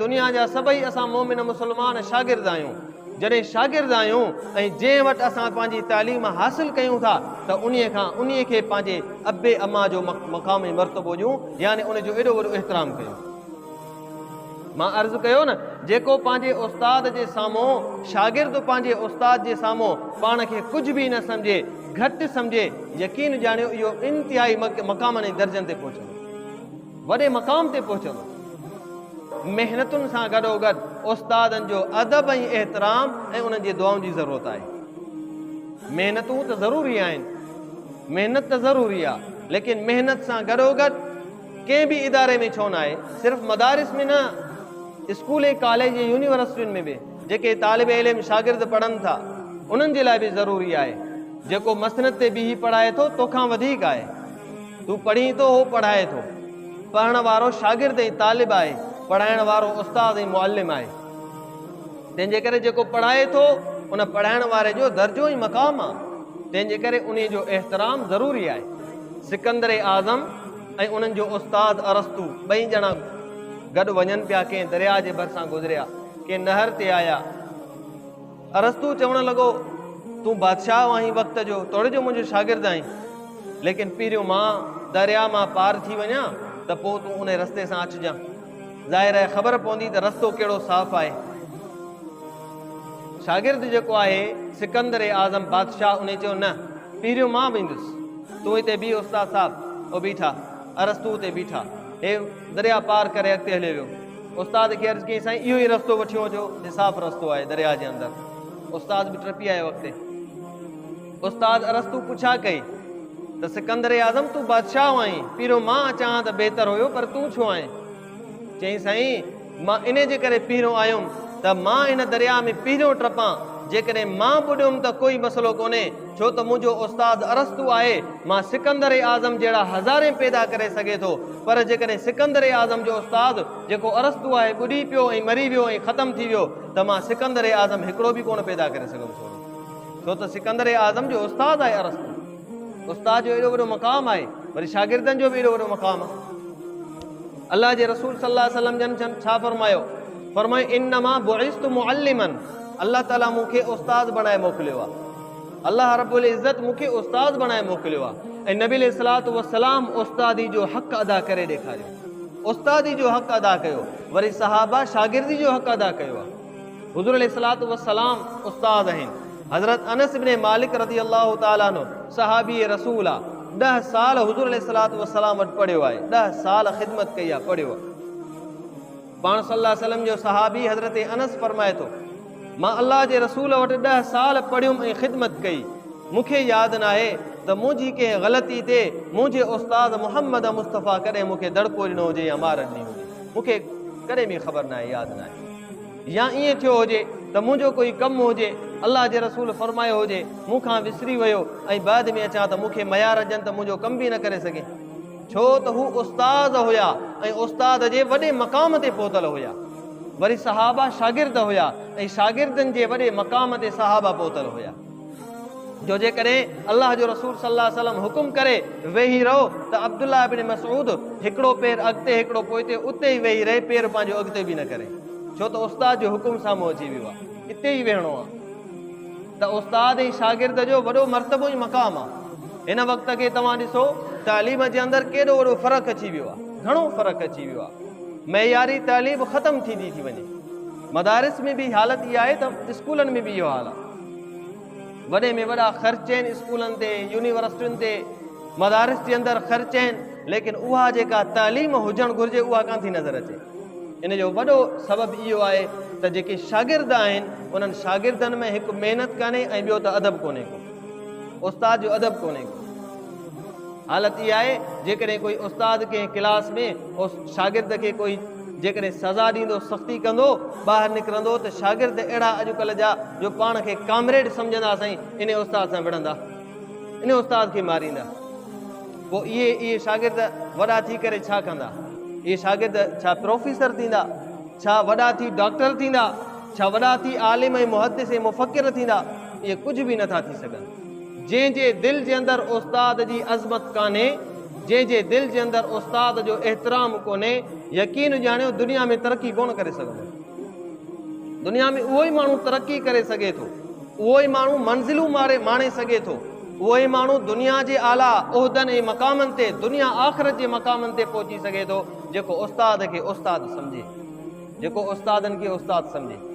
दुनिया जा सभई असां मोमिन मुसलमान शागिर्द आहियूं। जॾहिं शागिर्द आहियूं ऐं जंहिं वटि असां पंहिंजी तालीम हासिल कयूं था त उन्हीअ खे पंहिंजे अबे अमा जो मक़ाम मर्तबो ॾियूं, यानी उनजो एॾो वॾो एतिराम कयूं। मां अर्ज़ु कयो न, जेको पंहिंजे उस्ताद जे साम्हूं, शागिर्द पंहिंजे उस्ताद जे साम्हूं पाण खे कुझु बि न सम्झे, घटि सम्झे, यकीन ॼाणियो इहो इंतिहाई मक़ामनि ऐं दर्जनि ते पहुचंदो, वॾे मक़ाम ते पहुचंदो। महिनतुनि सां गॾोगॾु उस्तादनि जो अदब ऐं एतिराम ऐं उन्हनि जी दुआउनि जी ज़रूरत आहे। महिनतूं त ज़रूरी आहिनि, महिनत त ज़रूरी आहे, लेकिन महिनत सां गॾोगॾु कंहिं बि इदारे में छो न आहे, सिर्फ़ु मदारिस में न, स्कूल ऐं कॉलेज ऐं यूनिवर्सिटियुनि में बि जेके तालिब इल्म शागिर्द पढ़नि था उन्हनि जे लाइ बि ज़रूरी आहे। जेको मसनद ते बीही पढ़ाए थो तोखां वधीक आहे, तूं पढ़ी थो हो पढ़ाए थो। पढ़ण वारो शागिर्द ऐं तालिब आहे, पढ़ाइण वारो उस्ताद ऐं मुअल्लिम आहे। तंहिंजे करे जेको पढ़ाए थो उन पढ़ाइण वारे जो दर्जो ऐं मक़ाम आहे, तंहिंजे करे उन जो एहतराम ज़रूरी आहे। सिकंदर आज़म ऐं उन्हनि जो उस्ताद अरस्तू ॿई ॼणा गॾु वञनि पिया, कंहिं दरिया जे भरिसां गुज़रिया, कंहिं नहर ते आया। अरस्तू चवणु लॻो, तूं बादशाह आहीं वक़्त जो, तोड़े जो मुंहिंजो शागिर्द आहीं, लेकिन पहिरियों मां दरिया मां पार थी वञा त पोइ तूं उन रस्ते सां अचिजांइ। ज़ाहिर आहे ख़बर पवंदी त रस्तो कहिड़ो साफ़ आहे। शागिर्द जेको आहे सिकंदर आज़म बादशाह, उन चयो न, पहिरियों मां वेंदुसि, तूं हिते बीह उस्ताद साहब, उहो बीठा, अरस्तू ते बीठा, हे दरिया पार करे अॻिते हलियो वियो। उस्ताद खे अर्ज़ु कई, साईं इहो ई रस्तो वठी अचो, हे साफ़ रस्तो आहे दरिया जे अंदरि। उस्ताद बि टपी आयो अॻिते। उस्ताद अरस्तू पुछा कई त सिकंदर आज़म तूं बादशाह आहीं, पहिरियों मां अचां त बहितर हुयो, पर तूं छो आहीं? चई, साईं मां इन जे करे पहिरियों आयुमि त मां इन दरिया में पहिरियों टपां, जेकॾहिं मां ॿुॾियुमि त कोई मसइलो कोन्हे, छो त मुंहिंजो उस्ताद अरस्तू आहे। मां सिकंदर आज़म जहिड़ा हज़ारे पैदा करे सघे थो, पर जेकॾहिं सिकंदर आज़म जो उस्ताद जेको अरस्तू आहे ॿुॾी पियो ऐं मरी वियो ऐं ख़तमु थी वियो, त मां सिकंदर आज़म हिकिड़ो बि कोन पैदा करे सघंदुसि, छो त सिकंदर आज़म जो उस्ताद आहे अरस्तू। उस्ताद जो एॾो वॾो मक़ाम आहे, वरी शागिर्दनि जो बि एॾो वॾो मक़ाम आहे। अल्लाह जे रसूल सल्लल्लाहु अलैहि वसल्लम जन छा फरमायो? फरमायो, इन्नमा बुइस्तु मुअल्लिमन, अल्लाह ताला मूंखे उस्ताद बणाए मोकिलियो आहे। अल्लाह रब्बुल इज़्ज़त मूंखे उस्ताद बणाए मोकिलियो आहे। ऐं नबी अलैहिस्सलातु वस्सलाम उस्तादी जो हक़ अदा करे ॾेखारियो, उस्तादी जो हक़ अदा कयो। वरी सहाबा शागिर्दी जो हक़ अदा कयो आहे। हुज़ूर अलैहिस्सलातु वस्सलाम उस्ताद आहिनि। हज़रत अनस इब्न मालिक रज़ी अल्लाह ताला अन्हु सहाबी रसूल आहे, 10 साल हुज़ूर अलैहिस्सलातु वस्सलाम वटि पढ़ियो आहे, 10 साल ख़िदमत कई आहे, पढ़ियो आहे। पाण सल्लल्लाहु अलैहि वसल्लम जो सहाबी हज़रत अनस फरमाए थो, मां अल्लाह जे रसूल वटि 10 साल पढ़ियुमि ऐं ख़िदमत कई, मूंखे यादि न आहे त मुंहिंजी कंहिं ग़लती ते मुंहिंजे उस्ताद मुहम्मद मुस्तफ़ा कॾहिं मूंखे दड़को ॾिनो हुजे या मार ॾिनी हुजे, मूंखे कॾहिं बि ख़बर न आहे, यादि न आहे। या ईअं थियो हुजे त मुंहिंजो कोई कमु हुजे, अल्लाह जे रसूल फरमायो हुजे, मूंखां विसरी वियो ऐं बाद में अचां त मूंखे मयार अचनि त मुंहिंजो कमु बि न करे सघे, छो त हू उस्ताद हुया ऐं उस्ताद जे वॾे मक़ाम ते पहुतल हुया। वरी सहाबा शागिर्द हुया ऐं शागिर्दनि जे वॾे मक़ाम ते सहाबा पहुतल हुया। जो जेकॾहिं अल्लाह जो रसूल सल्लल्लाहु अलैहि वसल्लम हुकुम करे वेही रहो त अब्दुल्लाह इब्न मसऊद हिकिड़ो पेर अॻिते हिकिड़ो पोइते उते ई वेही रहे, पेर पंहिंजो अॻिते बि न करे, छो त उस्ताद जो हुकुम साम्हूं अची वियो आहे, हिते ई वेहणो आहे। त उस्ताद ऐं शागिर्द जो वॾो मर्तबो ई मक़ाम आहे। हिन वक़्त खे तव्हां ॾिसो, तालीम जे अंदरि केॾो वॾो फ़र्क़ु अची वियो आहे, घणो फ़र्क़ु अची वियो आहे। मयारी तालीम ख़तमु थींदी थी वञे। मदारिस में बि हालत इहा आहे त स्कूलनि में बि इहो हाल आहे। वॾे में वॾा ख़र्च आहिनि स्कूलनि ते, यूनिवर्सिटियुनि ते, मदारिस जे अंदरि ख़र्च आहिनि, लेकिन उहा जेका तालीम हुजणु घुरिजे उहा कान थी नज़र अचे। इन जो वॾो सबबु इहो आहे त जेके शागिर्द आहिनि उन्हनि शागिर्दनि में हिकु महिनत कान्हे ऐं ॿियो त अदब कोन्हे को, उस्ताद जो अदब कोन्हे को। हालत इहा आहे, जेकॾहिं कोई उस्ताद कंहिं क्लास में शागिर्द खे कोई जेकॾहिं सज़ा ॾींदो, सख़्ती कंदो, ॿाहिरि निकिरंदो त शागिर्द अहिड़ा अॼुकल्ह जा जो पाण खे कामरेड सम्झंदा, साईं इन उस्ताद सां विढ़ंदा, इन उस्ताद खे मारींदा। पोइ इहे शागिर्द वॾा थी करे छा कंदा? इहे शागिर्द छा प्रोफेसर थींदा, छा वॾा थी डॉक्टर थींदा, छा वॾा थी आलिम ऐं मुहद्दिस ऐं मुफ़क्किर थींदा? इहे कुझु बि नथा थी सघनि। जंहिंजे दिलि जे अंदरि उस्ताद जी अज़मत कान्हे, जंहिंजे दिलि जे अंदरि उस्ताद जो एतिराम कोन्हे, यकीन ॼाणियो दुनिया में तरक़ी कोन करे सघंदो। दुनिया में उहो ई माण्हू तरक़ी करे सघे थो, उहो ई माण्हू मंज़िलूं माणे सघे थो, उहो ई माण्हू दुनिया जे आला उहिदनि ऐं मक़ामनि ते, दुनिया आख़िरत जे मक़ामनि ते पहुची सघे थो, जेको उस्ताद खे उस्ताद सम्झे, जेको उस्तादनि खे उस्ताद सम्झे।